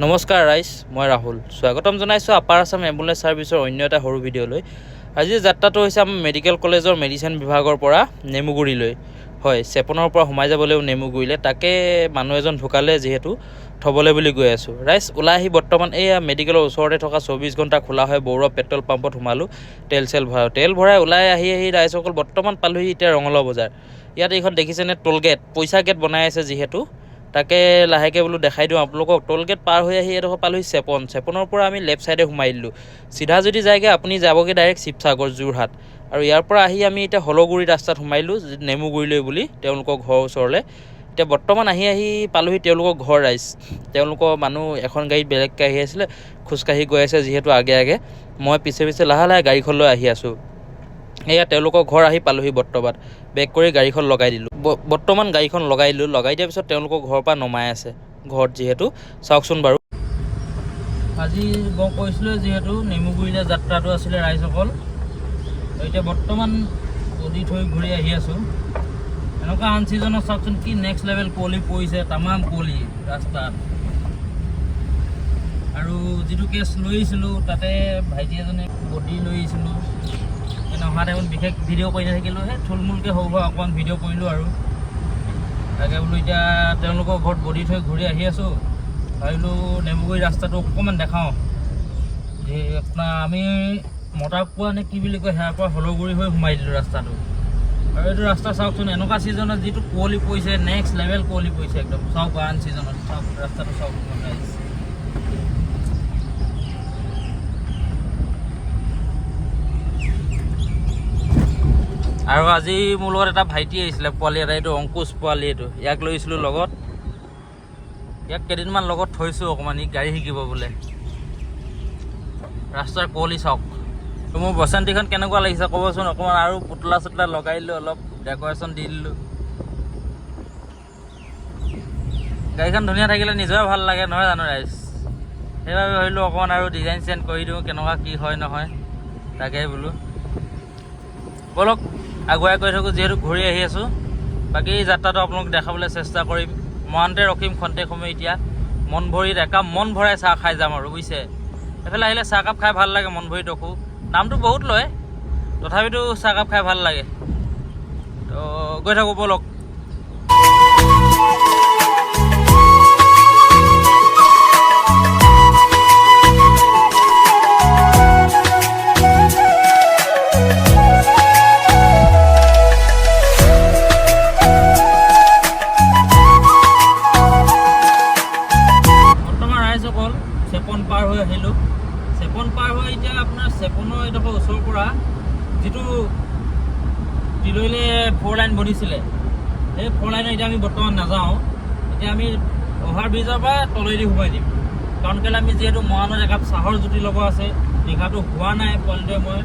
নমস্কাৰ ৰাইজ, মই ৰাহুল। স্বাগতম জনাইছোঁ আপাৰ আছাম এম্বুলেন্স ছাৰ্ভিচৰ অন্য এটা সৰু ভিডিঅ'লৈ। আজিৰ যাত্ৰাটো হৈছে আমাৰ মেডিকেল কলেজৰ মেডিচিন বিভাগৰ পৰা নেমুগুৰিলৈ। হয়, চেপনৰ পৰা সোমাই যাবলৈও নেমুগুৰিলে। তাকে মানুহ এজন ঢুকালে যিহেতু থ'বলৈ বুলি গৈ আছোঁ। ৰাইজ ওলাই আহি বৰ্তমান এইয়া মেডিকেলৰ ওচৰতে থকা 24 ঘণ্টা খোলা হয় বৰুৱা পেট্ৰল পাম্পত সোমালোঁ তেল ভৰাই ওলাই আহি ৰাইজসকল বৰ্তমান পালোহি এতিয়া ৰঙালাও বজাৰ। ইয়াত এইখন দেখিছেনে টোলগেট, পইচা গেট বনাই আছে যিহেতু। তাকে লাহেকৈ বোলো দেখাই দিওঁ আপোনালোকক। টোলগেট পাৰ হৈ আহি এডোখৰ পালোহি চেপনৰ পৰা আমি লেফ্ট ছাইডে সোমাই দিলোঁ। চিধা যদি যায়গৈ আপুনি যাবগৈ ডাইৰেক্ট শিৱসাগৰ যোৰহাট। আৰু ইয়াৰ পৰা আহি আমি এতিয়া হলগুৰি ৰাস্তাত সোমাইলোঁ নেমুগুৰিলৈ বুলি তেওঁলোকৰ ঘৰৰ ওচৰলৈ। এতিয়া বৰ্তমান আহি পালোহি তেওঁলোকৰ ঘৰ ৰাইজ। তেওঁলোকৰ মানুহ এখন গাড়ীত বেলেগকৈ আহি আছিলে, খোজকাঢ়ি গৈ আছে যিহেতু আগে মই পিছে লাহে গাড়ীখন লৈ আহি আছোঁ। এয়া তেওঁলোকৰ ঘৰ আহি পালোহি বৰ্তমান। বেক কৰি গাড়ীখন লগাই দিলোঁ। বৰ্তমান গাড়ীখন লগাই দিলোঁ। লগাই দিয়াৰ পিছত তেওঁলোকৰ ঘৰৰ পৰা নমাই আছে ঘৰত যিহেতু। চাওকচোন বাৰু। আজি মই কৈছিলোঁ যিহেতু নেমুগুৰিলৈ যাত্ৰাটো আছিলে ৰাইজসকল। এতিয়া বৰ্তমান নদী থৈ ঘূৰি আহি আছোঁ। এনেকুৱা আন ছিজনত চাওকচোন কি নেক্সট লেভেল কুঁৱলী পৰিছে, তামাম কুঁৱলী ৰাস্তাত। আৰু যিটো কেছ লৈ আহিছিলোঁ তাতে ভাইটি এজনে বডি লৈ আহিছিলোঁ। অহা টাইমত বিশেষ ভিডিঅ' কৰি নাথাকিলোঁ, থুলমূলকৈ সৰু সুৰা অকণমান ভিডিঅ' কৰিলোঁ আৰু। তাকে বোলো এতিয়া তেওঁলোকৰ ঘৰত বডি থৈ ঘূৰি আহি আছোঁ। ভাবিলোঁ নেমুগুৰি ৰাস্তাটো অকণমান দেখাওঁ। যে আপোনাৰ আমি মতাকুৱা নে কি বুলি কয়, সেয়াৰ পৰা হলগুৰি হৈ সোমাই দিলোঁ ৰাস্তাটো। আৰু এইটো ৰাস্তা চাওকচোন, এনেকুৱা ছিজনত যিটো কুঁৱলী পৰিছে, নেক্সট লেভেল কুঁৱলী পৰিছে একদম। চাওক আন ছিজনত চাওক ৰাস্তাটো চাওক। আৰু আজি মোৰ লগত এটা ভাইটি আহিছিলে, পোৱালি এটা, এইটো অংকুশ পোৱালি। ইয়াক লৈছিলোঁ লগত। ইয়াক কেইদিনমান লগত থৈছোঁ অকণমান, ই গাড়ী শিকিব বোলে। ৰাস্তাৰ কুঁৱলী চাওক। মোৰ বসন্তীখন কেনেকুৱা লাগিছে ক'বচোন অকণমান। আৰু পুতলা চুতলা লগাই দিলোঁ, অলপ ডেক'ৰেশ্যন দি দিলোঁ। গাড়ীখন ধুনীয়া থাকিলে নিজৰে ভাল লাগে নহয় জানো ৰাইজ। সেইবাবে ভাবিলোঁ অকণমান আৰু ডিজাইন চিজাইন কৰি দিওঁ, কেনেকুৱা কি হয় নহয়। তাকেই বোলো ব'লক আগুৱাই গৈ থাকোঁ, যিহেতু ঘূৰি আহি আছোঁ। বাকী যাত্ৰাটো আপোনালোক দেখাবলৈ চেষ্টা কৰিম। মৰাণতে ৰখিম খন্তেক সময়। এতিয়া মন ভৰিত একাপ মন ভৰাই চাহ খাই যাম আৰু বুজিছে। এইফালে আহিলে চাহকাপ খাই ভাল লাগে, মন ভৰিত ৰখোঁ। দামটো বহুত লয়, তথাপিতো চাহকাপ খাই ভাল লাগে। তো গৈ থাকোঁ ব'লক। চেপন পাৰ হৈ আহিলোঁ। চেপন পাৰ হৈ এতিয়া আপোনাৰ চেপনৰ এইডোখৰ ওচৰৰ পৰা যিটো তিলৈলৈ 4 লাইন বনিছিলে, সেই 4 লাইনত এতিয়া আমি বৰ্তমান নাযাওঁ। এতিয়া আমি অভাৰ ব্ৰিজৰ পৰা তলেদি সোমাই দিম। কাৰণ কেলৈ আমি যিহেতু মৰাণত একাপ চাহৰ জুতি ল'ব আছে। নিশাটো হোৱা নাই পোৱালিটোৱে মই,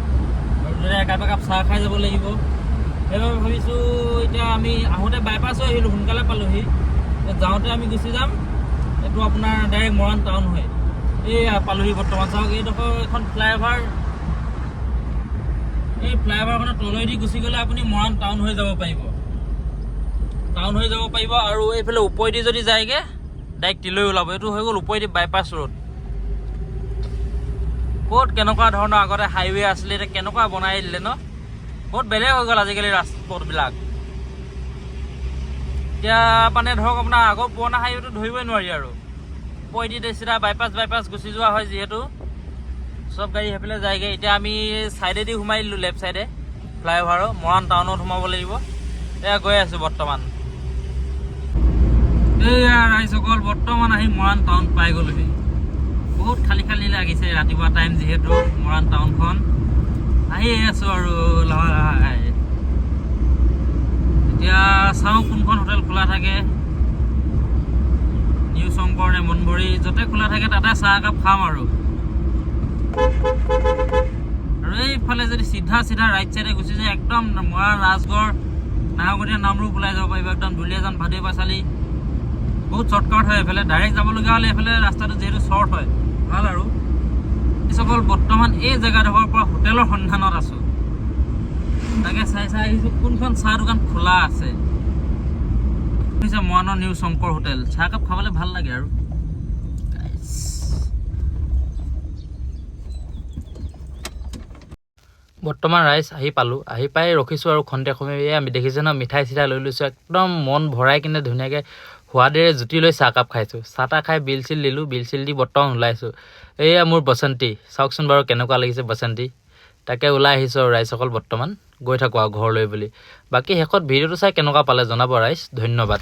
আৰু তেতিয়া একাপ চাহ খাই যাব লাগিব। সেইবাবে ভাবিছোঁ এতিয়া আমি আহোঁতে বাইপাছ হৈ আহিলোঁ, সোনকালে পালোঁহি। যাওঁতে আমি গুচি যাম এইটো আপোনাৰ ডাইৰেক্ট মৰাণ টাউন হৈ। এয়া পালোহি বৰ্তমান। চাওক এইডোখৰ এখন ফ্লাইঅভাৰ। এই ফ্লাইঅভাৰখনৰ তলেদি গুচি গ'লে আপুনি মৰাণ টাউন হৈ যাব পাৰিব। আৰু এইফালে ওপৰেদি যদি যায়গৈ ডাইৰেক্ট তিলৈ ওলাব। এইটো হৈ গ'ল ওপৰেদি বাইপাছ ৰোড। ক'ত কেনেকুৱা ধৰণৰ আগতে হাইৱে আছিলে, এতিয়া কেনেকুৱা বনাই দিলে ন। বহুত বেলেগ হৈ গ'ল আজিকালি ৰাস্তাবিলাক। এতিয়া মানে ধৰক আপোনাৰ আগৰ পুৰণা হাইৱেটো ধৰিবই নোৱাৰি আৰু। ওপৰেদি চিধা বাইপাছ গুচি যোৱা হয় যিহেতু, চব গাড়ী সেইফালে যায়গৈ। এতিয়া আমি ছাইডেদি সোমাই দিলোঁ, লেফ্ট ছাইডে ফ্লাইঅভাৰৰ। মৰাণ টাউনত সোমাব লাগিব। এয়া গৈ আছোঁ বৰ্তমান। এয়া ৰাইজসকল বৰ্তমান আহি মৰাণ টাউন পাই গ'লোহি। বহুত খালী লাগিছে ৰাতিপুৱা টাইম যিহেতু। মৰাণ টাউনখন আহি আছোঁ আৰু লাহে। এতিয়া চাওঁ কোনখন হোটেল খোলা থাকে। নিউ শংকৰ নে মনভৰি, য'তে খোলা থাকে তাতে চাহ একাপ খাম আৰু। এইফালে যদি চিধা ৰাইট চাইডে গুচি যায় একদম মৰাণ, ৰাজগড়, নাহৰকটীয়া, নামৰূপ ওলাই যাব পাৰিব। একদম দুলীয়াজান, ভাদৈ চালি বহুত শ্বৰ্টকাট হয়। এইফালে ডাইৰেক্ট যাবলগীয়া হ'লে এইফালে ৰাস্তাটো যিহেতু শ্বৰ্ট হয়, ভাল আৰু। সকল বৰ্তমান এই জেগাডোখৰৰ পৰা হোটেলৰ সন্ধানত আছোঁ। তাকে চাই আহিছোঁ কোনখন চাহ দোকান খোলা আছে। মৰাণৰ নিউ শংকৰ হোটেল। চাহকাপ খাবলৈ ভাল লাগে আৰু। বৰ্তমান ৰাইজ আহি পালোঁ, আহি পাই ৰখিছোঁ আৰু খন্তেক সময় আমি দেখিছোঁ ন মিঠাই চিঠাই লৈ লৈছোঁ, একদম মন ভৰাই কিনে ধুনীয়াকৈ সোৱাদেৰে জুতি লৈ চাহকাপ খাইছোঁ। চাহ তাহ খাই বিল চিল দিলোঁ, বিল চিল দি বৰ্তমান ওলাইছোঁ। এয়া মোৰ বসন্তী, চাওকচোন বাৰু কেনেকুৱা লাগিছে বসন্তী। তাকে ওলাই আহিছোঁ আৰু ৰাইজসকল বৰ্তমান গৈ থাকোঁ আৰু ঘৰলৈ বুলি। বাকী শেষত ভিডিঅ'টো চাই কেনেকুৱা পালে জনাব ৰাইজ, ধন্যবাদ।